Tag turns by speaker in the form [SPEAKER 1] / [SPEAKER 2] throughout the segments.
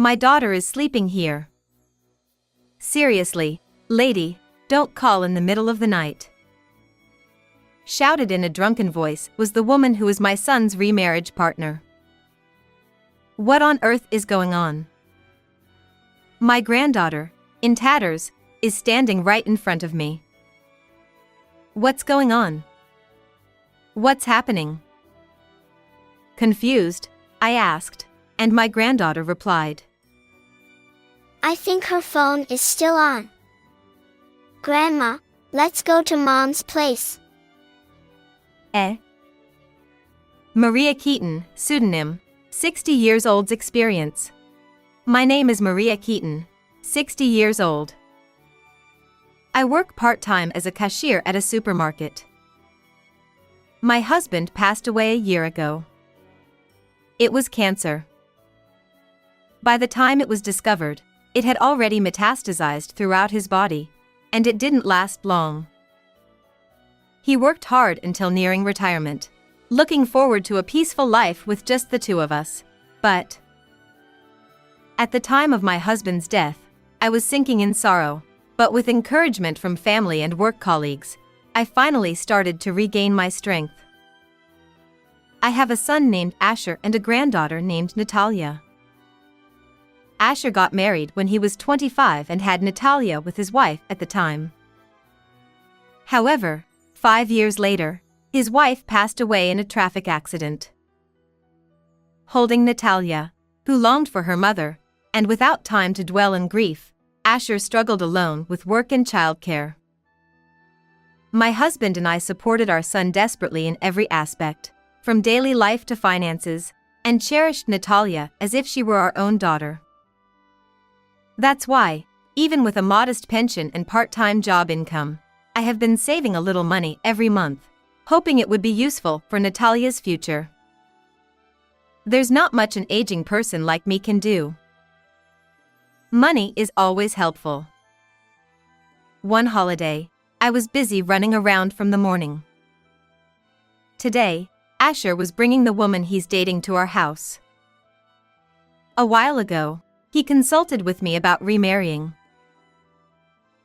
[SPEAKER 1] My daughter is sleeping here. Seriously, lady, don't call in the middle of the night. Shouted in a drunken voice was the woman who is my son's remarriage partner. What on earth is going on? My granddaughter, in tatters, is standing right in front of me. What's going on? What's happening? Confused, I asked, and my granddaughter replied.
[SPEAKER 2] I think her phone is still on. Grandma, let's go to Mom's place.
[SPEAKER 1] Maria Keaton, pseudonym, 60 years old's experience. My name is Maria Keaton, 60 years old. I work part-time as a cashier at a supermarket. My husband passed away a year ago. It was cancer. By the time it was discovered, it had already metastasized throughout his body, and it didn't last long. He worked hard until nearing retirement, looking forward to a peaceful life with just the two of us, but at the time of my husband's death, I was sinking in sorrow, but with encouragement from family and work colleagues, I finally started to regain my strength. I have a son named Asher and a granddaughter named Natalia. Asher got married when he was 25 and had Natalia with his wife at the time. However, 5 years later, his wife passed away in a traffic accident. Holding Natalia, who longed for her mother, and without time to dwell in grief, Asher struggled alone with work and childcare. My husband and I supported our son desperately in every aspect, from daily life to finances, and cherished Natalia as if she were our own daughter. That's why, even with a modest pension and part-time job income, I have been saving a little money every month, hoping it would be useful for Natalia's future. There's not much an aging person like me can do. Money is always helpful. One holiday, I was busy running around from the morning. Today, Asher was bringing the woman he's dating to our house. A while ago, he consulted with me about remarrying.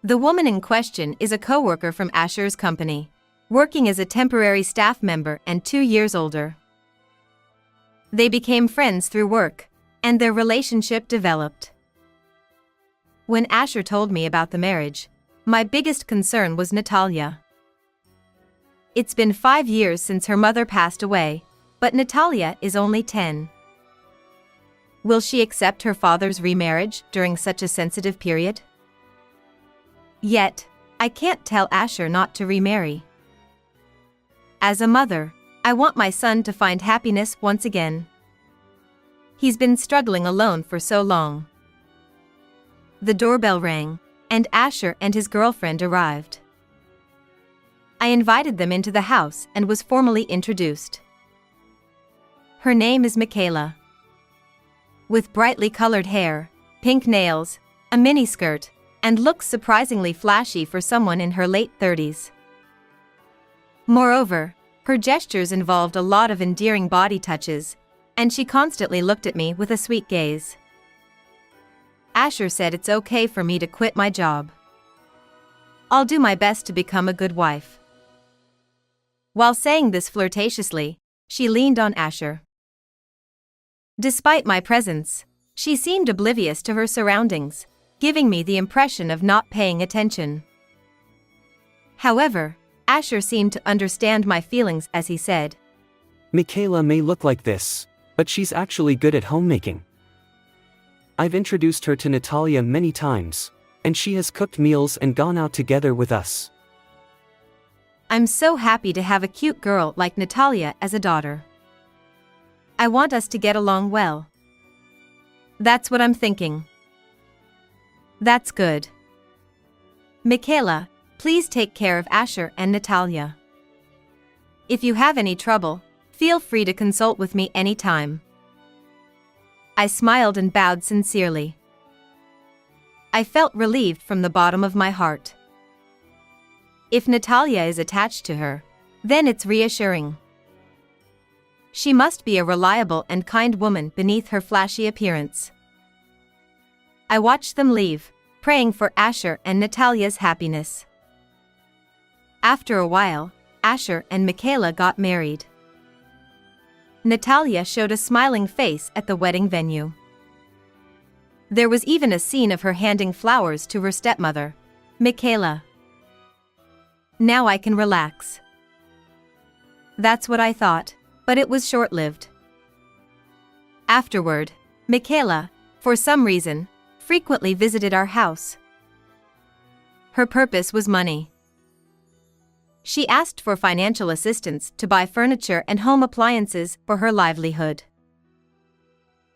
[SPEAKER 1] The woman in question is a coworker from Asher's company, working as a temporary staff member and 2 years older. They became friends through work, and their relationship developed. When Asher told me about the marriage, my biggest concern was Natalia. It's been 5 years since her mother passed away, but Natalia is only 10. Will she accept her father's remarriage during such a sensitive period? Yet, I can't tell Asher not to remarry. As a mother, I want my son to find happiness once again. He's been struggling alone for so long. The doorbell rang, and Asher and his girlfriend arrived. I invited them into the house and was formally introduced. Her name is Michaela. With brightly colored hair, pink nails, a miniskirt, and looks surprisingly flashy for someone in her late 30s. Moreover, her gestures involved a lot of endearing body touches, and she constantly looked at me with a sweet gaze. Asher said it's okay for me to quit my job. I'll do my best to become a good wife. While saying this flirtatiously, she leaned on Asher. Despite my presence, she seemed oblivious to her surroundings, giving me the impression of not paying attention. However, Asher seemed to understand my feelings as he said,
[SPEAKER 3] Michaela may look like this, but she's actually good at homemaking. I've introduced her to Natalia many times, and she has cooked meals and gone out together with us.
[SPEAKER 1] I'm so happy to have a cute girl like Natalia as a daughter. I want us to get along well. That's what I'm thinking. That's good. Michaela, please take care of Asher and Natalia. If you have any trouble, feel free to consult with me anytime. I smiled and bowed sincerely. I felt relieved from the bottom of my heart. If Natalia is attached to her, then it's reassuring. She must be a reliable and kind woman beneath her flashy appearance. I watched them leave, praying for Asher and Natalia's happiness. After a while, Asher and Michaela got married. Natalia showed a smiling face at the wedding venue. There was even a scene of her handing flowers to her stepmother, Michaela. Now I can relax. That's what I thought, but it was short-lived. Afterward, Michaela, for some reason, frequently visited our house. Her purpose was money. She asked for financial assistance to buy furniture and home appliances for her livelihood.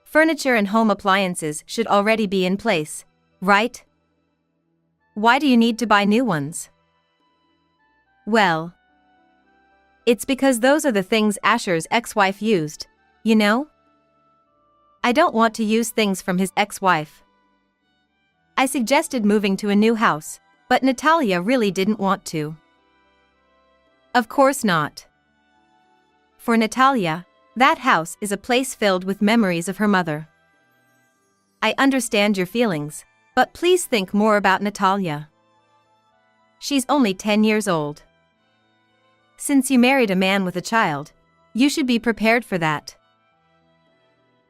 [SPEAKER 1] Furniture and home appliances should already be in place, right? Why do you need to buy new ones? Well, it's because those are the things Asher's ex-wife used, you know? I don't want to use things from his ex-wife. I suggested moving to a new house, but Natalia really didn't want to. Of course not. For Natalia, that house is a place filled with memories of her mother. I understand your feelings, but please think more about Natalia. She's only 10 years old. Since you married a man with a child, you should be prepared for that.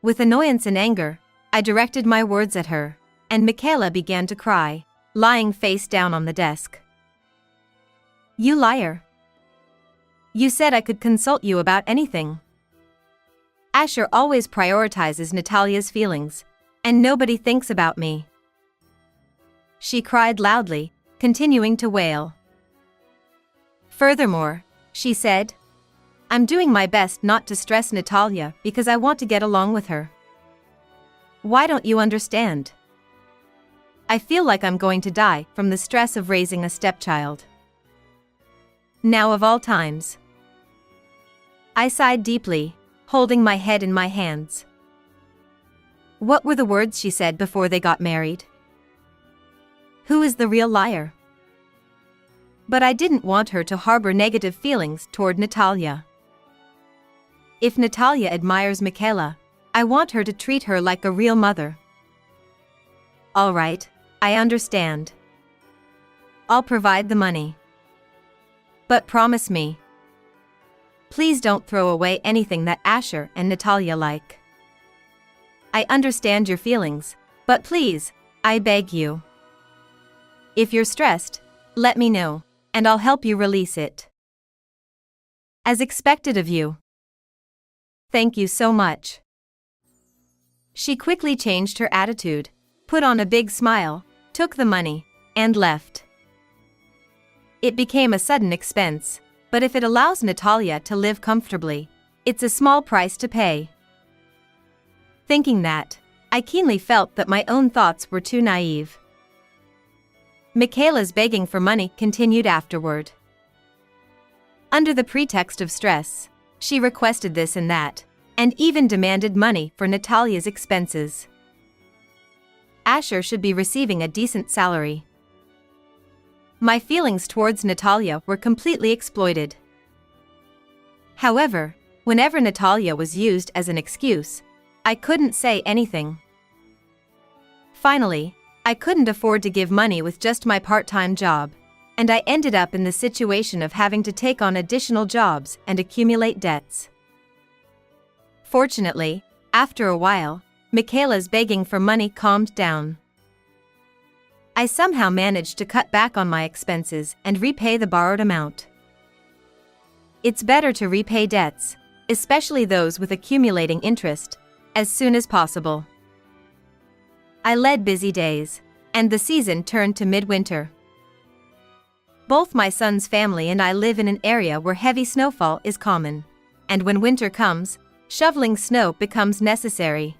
[SPEAKER 1] With annoyance and anger, I directed my words at her, and Michaela began to cry, lying face down on the desk. You liar. You said I could consult you about anything. Asher always prioritizes Natalia's feelings, and nobody thinks about me. She cried loudly, continuing to wail. Furthermore, she said, I'm doing my best not to stress Natalia because I want to get along with her. Why don't you understand? I feel like I'm going to die from the stress of raising a stepchild. Now of all times. I sighed deeply, holding my head in my hands. What were the words she said before they got married? Who is the real liar? But I didn't want her to harbor negative feelings toward Natalia. If Natalia admires Michaela, I want her to treat her like a real mother. All right, I understand. I'll provide the money. But promise me. Please don't throw away anything that Asher and Natalia like. I understand your feelings, but please, I beg you. If you're stressed, let me know, and I'll help you release it. As expected of you. Thank you so much. She quickly changed her attitude, put on a big smile, took the money, and left. It became a sudden expense, but if it allows Natalia to live comfortably, it's a small price to pay. Thinking that, I keenly felt that my own thoughts were too naive. Michaela's begging for money continued afterward. Under the pretext of stress, she requested this and that, and even demanded money for Natalia's expenses. Asher should be receiving a decent salary. My feelings towards Natalia were completely exploited. However, whenever Natalia was used as an excuse, I couldn't say anything. Finally, I couldn't afford to give money with just my part-time job, and I ended up in the situation of having to take on additional jobs and accumulate debts. Fortunately, after a while, Michaela's begging for money calmed down. I somehow managed to cut back on my expenses and repay the borrowed amount. It's better to repay debts, especially those with accumulating interest, as soon as possible. I led busy days, and the season turned to midwinter. Both my son's family and I live in an area where heavy snowfall is common, and when winter comes, shoveling snow becomes necessary.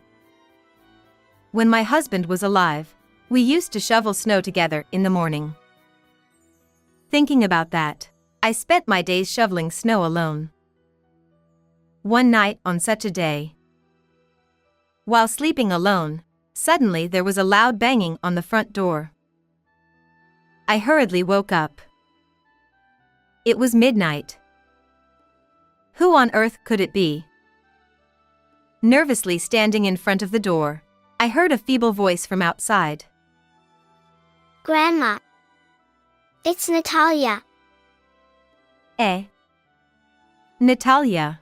[SPEAKER 1] When my husband was alive, we used to shovel snow together in the morning. Thinking about that, I spent my days shoveling snow alone. One night on such a day, while sleeping alone, suddenly there was a loud banging on the front door. I hurriedly woke up. It was midnight. Who on earth could it be? Nervously standing in front of the door, I heard a feeble voice from outside.
[SPEAKER 2] Grandma. It's Natalia.
[SPEAKER 1] Eh? Natalia.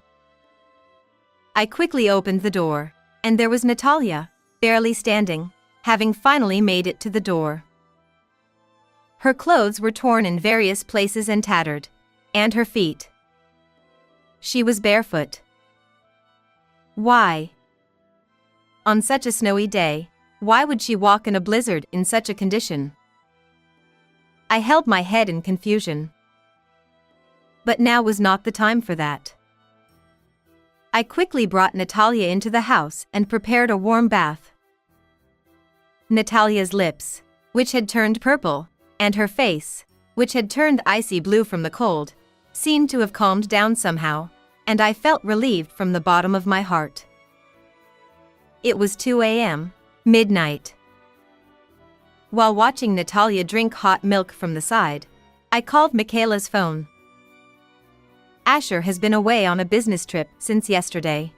[SPEAKER 1] I quickly opened the door, and there was Natalia, barely standing, having finally made it to the door. Her clothes were torn in various places and tattered, and her feet. She was barefoot. Why? On such a snowy day, why would she walk in a blizzard in such a condition? I held my head in confusion. But now was not the time for that. I quickly brought Natalia into the house and prepared a warm bath. Natalia's lips, which had turned purple, and her face, which had turned icy blue from the cold, seemed to have calmed down somehow, and I felt relieved from the bottom of my heart. It was 2 a.m., midnight. While watching Natalia drink hot milk from the side, I called Michaela's phone. Asher has been away on a business trip since yesterday.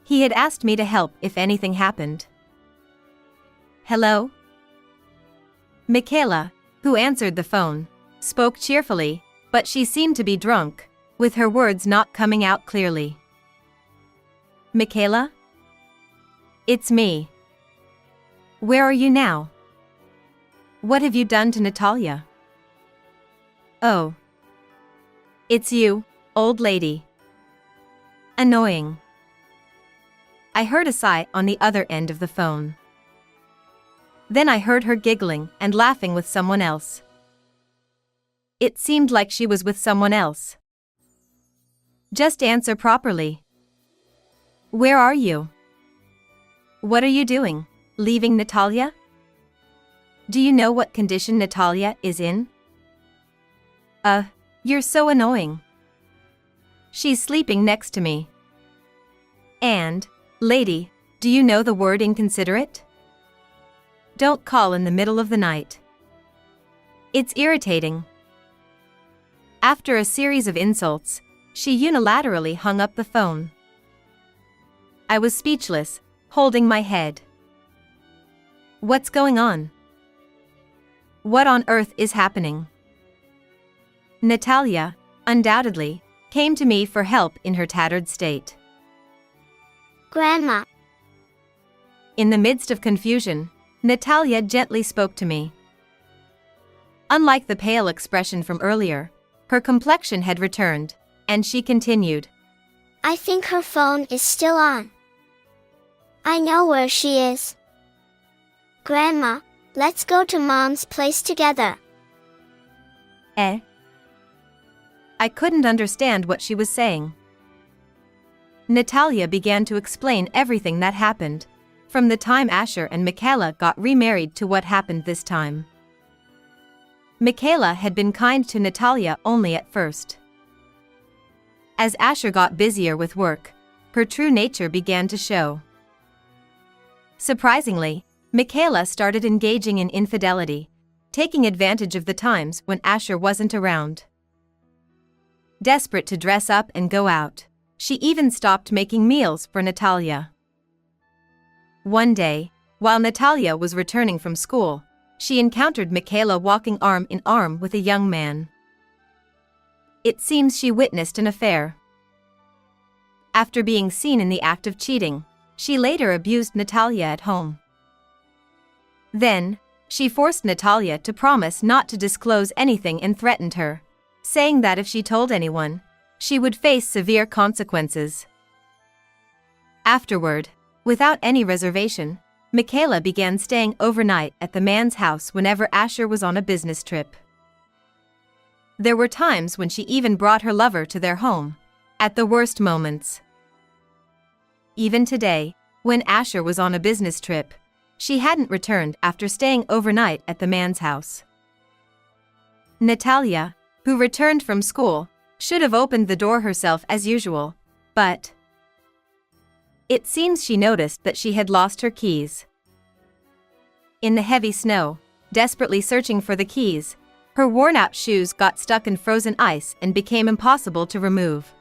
[SPEAKER 1] He had asked me to help if anything happened. Hello? Michaela, who answered the phone, spoke cheerfully, but she seemed to be drunk, with her words not coming out clearly. Michaela? It's me. Where are you now? What have you done to Natalia? Oh. It's you, old lady. Annoying. I heard a sigh on the other end of the phone. Then I heard her giggling and laughing with someone else. It seemed like she was with someone else. Just answer properly. Where are you? What are you doing? Leaving Natalia? Do you know what condition Natalia is in? You're so annoying. She's sleeping next to me. And, lady, do you know the word inconsiderate? Don't call in the middle of the night. It's irritating. After a series of insults, she unilaterally hung up the phone. I was speechless, holding my head. What's going on? What on earth is happening? Natalia, undoubtedly, came to me for help in her tattered state.
[SPEAKER 2] Grandma.
[SPEAKER 1] In the midst of confusion, Natalia gently spoke to me. Unlike the pale expression from earlier, her complexion had returned, and she continued.
[SPEAKER 2] I think her phone is still on. I know where she is. Grandma, let's go to Mom's place together.
[SPEAKER 1] Eh? I couldn't understand what she was saying. Natalia began to explain everything that happened, from the time Asher and Michaela got remarried to what happened this time. Michaela had been kind to Natalia only at first. As Asher got busier with work, her true nature began to show. Surprisingly, Michaela started engaging in infidelity, taking advantage of the times when Asher wasn't around. Desperate to dress up and go out, she even stopped making meals for Natalia. One day, while Natalia was returning from school, she encountered Michaela walking arm in arm with a young man. It seems she witnessed an affair. After being seen in the act of cheating, she later abused Natalia at home. Then, she forced Natalia to promise not to disclose anything and threatened her, saying that if she told anyone, she would face severe consequences. Afterward, without any reservation, Michaela began staying overnight at the man's house whenever Asher was on a business trip. There were times when she even brought her lover to their home, at the worst moments. Even today, when Asher was on a business trip, she hadn't returned after staying overnight at the man's house. Natalia, who returned from school, should have opened the door herself as usual, but it seems she noticed that she had lost her keys. In the heavy snow, desperately searching for the keys, her worn-out shoes got stuck in frozen ice and became impossible to remove.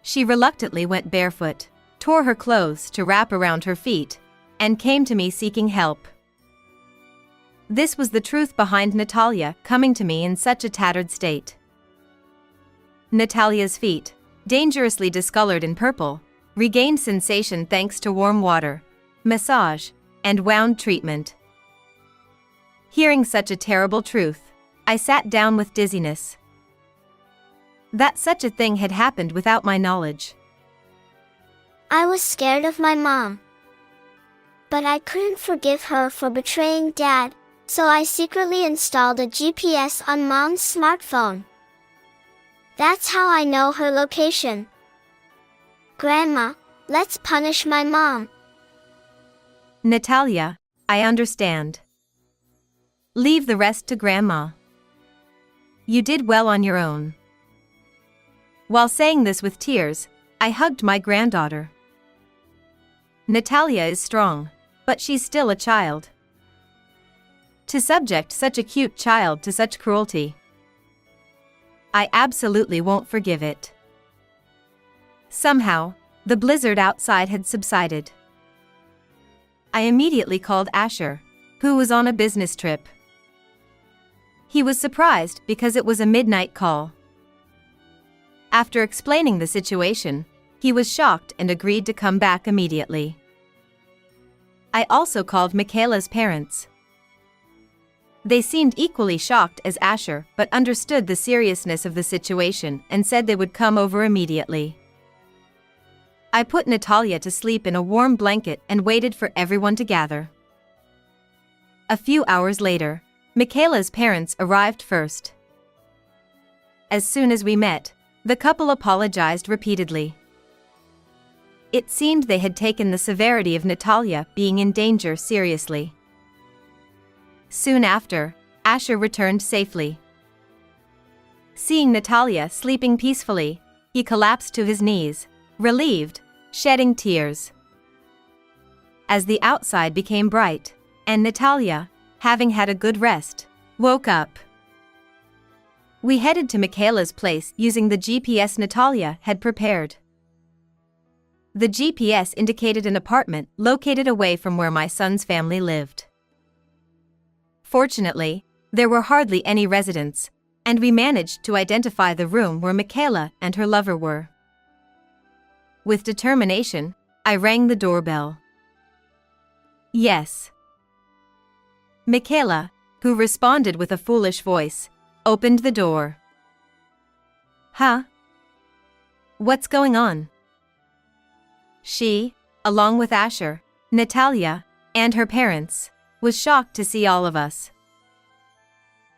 [SPEAKER 1] She reluctantly went barefoot, tore her clothes to wrap around her feet, and came to me seeking help. This was the truth behind Natalia coming to me in such a tattered state. Natalia's feet, dangerously discolored in purple, regained sensation thanks to warm water, massage, and wound treatment. Hearing such a terrible truth, I sat down with dizziness. That such a thing had happened without my knowledge.
[SPEAKER 2] I was scared of my mom. But I couldn't forgive her for betraying Dad, so I secretly installed a GPS on Mom's smartphone. That's how I know her location. Grandma, let's punish my mom.
[SPEAKER 1] Natalia, I understand. Leave the rest to Grandma. You did well on your own. While saying this with tears, I hugged my granddaughter. Natalia is strong, but she's still a child. To subject such a cute child to such cruelty, I absolutely won't forgive it. Somehow, the blizzard outside had subsided. I immediately called Asher, who was on a business trip. He was surprised because it was a midnight call. After explaining the situation, he was shocked and agreed to come back immediately. I also called Michaela's parents. They seemed equally shocked as Asher but understood the seriousness of the situation and said they would come over immediately. I put Natalia to sleep in a warm blanket and waited for everyone to gather. A few hours later, Michaela's parents arrived first. As soon as we met, the couple apologized repeatedly. It seemed they had taken the severity of Natalia being in danger seriously. Soon after, Asher returned safely. Seeing Natalia sleeping peacefully, he collapsed to his knees, relieved, shedding tears. As the outside became bright, and Natalia, having had a good rest, woke up, we headed to Michaela's place using the GPS Natalia had prepared. The GPS indicated an apartment located away from where my son's family lived. Fortunately, there were hardly any residents, and we managed to identify the room where Michaela and her lover were. With determination, I rang the doorbell. Yes. Michaela, who responded with a foolish voice, opened the door. Huh? What's going on? She, along with Asher, Natalia, and her parents, was shocked to see all of us.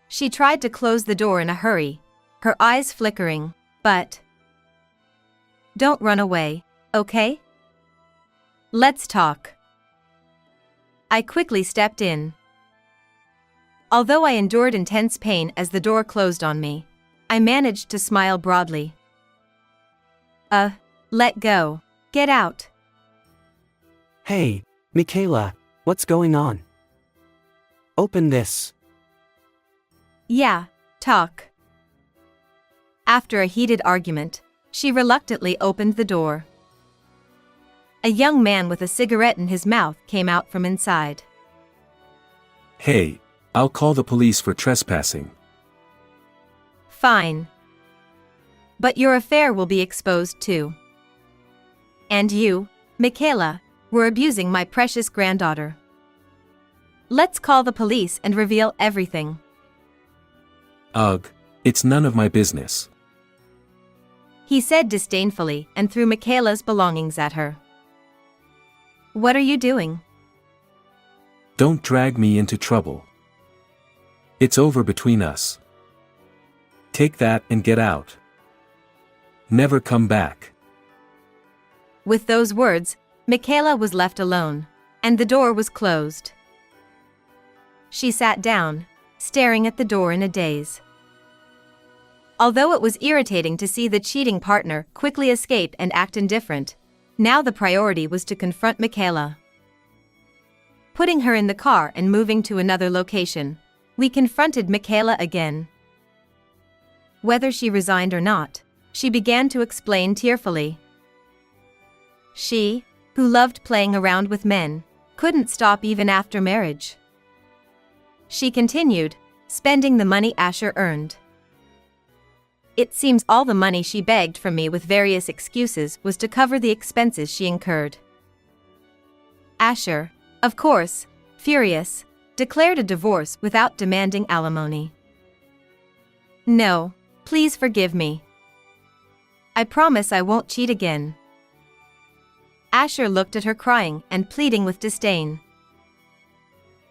[SPEAKER 1] She tried to close the door in a hurry, her eyes flickering, but... Don't run away, okay? Let's talk. I quickly stepped in. Although I endured intense pain as the door closed on me, I managed to smile broadly. Let go. Get out.
[SPEAKER 3] Hey, Michaela, what's going on? Open this.
[SPEAKER 1] Yeah, talk. After a heated argument, she reluctantly opened the door. A young man with a cigarette in his mouth came out from inside.
[SPEAKER 4] Hey, I'll call the police for trespassing.
[SPEAKER 1] Fine. But your affair will be exposed too. And you, Michaela, were abusing my precious granddaughter. Let's call the police and reveal everything.
[SPEAKER 4] Ugh, it's none of my business.
[SPEAKER 1] He said disdainfully and threw Michaela's belongings at her. What are you doing?
[SPEAKER 4] Don't drag me into trouble. It's over between us. Take that and get out. Never come back.
[SPEAKER 1] With those words, Michaela was left alone, and the door was closed. She sat down, staring at the door in a daze. Although it was irritating to see the cheating partner quickly escape and act indifferent, now the priority was to confront Michaela. Putting her in the car and moving to another location, we confronted Michaela again. Whether she resigned or not, she began to explain tearfully. She, who loved playing around with men, couldn't stop even after marriage. She continued, spending the money Asher earned. It seems all the money she begged from me with various excuses was to cover the expenses she incurred. Asher, of course, furious, declared a divorce without demanding alimony. No, please forgive me. I promise I won't cheat again. Asher looked at her crying and pleading with disdain.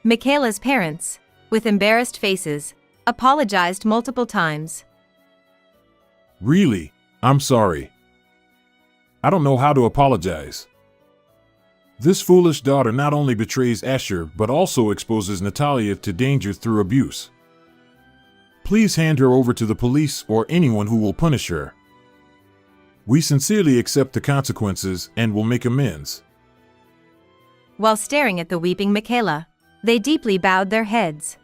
[SPEAKER 1] Michaela's parents, with embarrassed faces, apologized multiple times.
[SPEAKER 5] Really, I'm sorry. I don't know how to apologize. This foolish daughter not only betrays Asher but also exposes Natalia to danger through abuse. Please hand her over to the police or anyone who will punish her. We sincerely accept the consequences and will make amends.
[SPEAKER 1] While staring at the weeping Michaela, they deeply bowed their heads.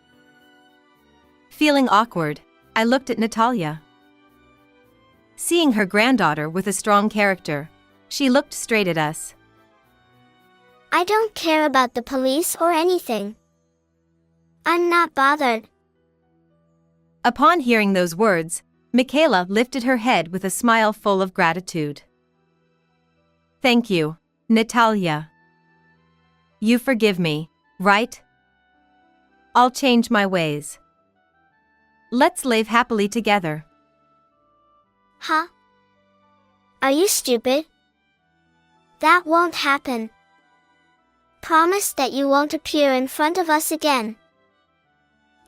[SPEAKER 1] Feeling awkward, I looked at Natalia. Seeing her granddaughter with a strong character, she looked straight at us.
[SPEAKER 2] I don't care about the police or anything. I'm not bothered.
[SPEAKER 1] Upon hearing those words, Michaela lifted her head with a smile full of gratitude. Thank you, Natalia. You forgive me, right? I'll change my ways. Let's live happily together.
[SPEAKER 2] Huh? Are you stupid? That won't happen. Promise that you won't appear in front of us again.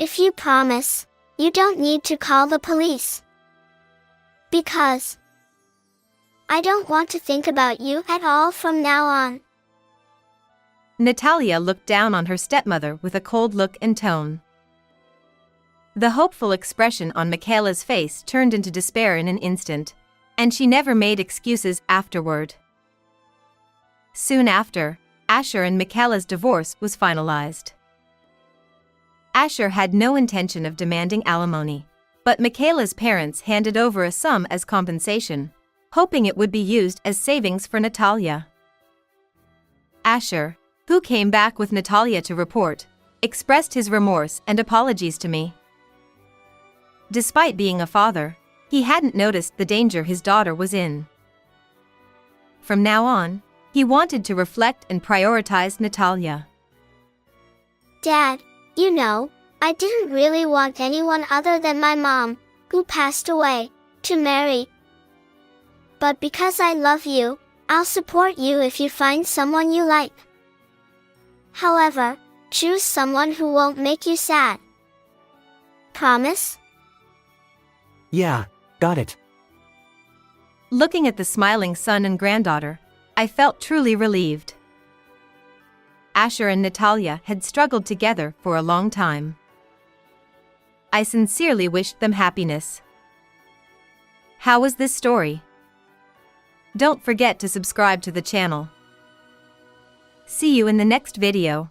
[SPEAKER 2] If you promise, you don't need to call the police. Because I don't want to think about you at all from now on.
[SPEAKER 1] Natalia looked down on her stepmother with a cold look and tone. The hopeful expression on Michaela's face turned into despair in an instant, and she never made excuses afterward. Soon after, Asher and Michaela's divorce was finalized. Asher had no intention of demanding alimony, but Michaela's parents handed over a sum as compensation, hoping it would be used as savings for Natalia. Asher, who came back with Natalia to report, expressed his remorse and apologies to me. Despite being a father, he hadn't noticed the danger his daughter was in. From now on, he wanted to reflect and prioritize Natalia.
[SPEAKER 2] Dad, you know, I didn't really want anyone other than my mom, who passed away, to marry. But because I love you, I'll support you if you find someone you like. However, choose someone who won't make you sad. Promise?
[SPEAKER 3] Yeah, got it.
[SPEAKER 1] Looking at the smiling son and granddaughter, I felt truly relieved. Asher and Natalia had struggled together for a long time. I sincerely wished them happiness. How was this story? Don't forget to subscribe to the channel. See you in the next video.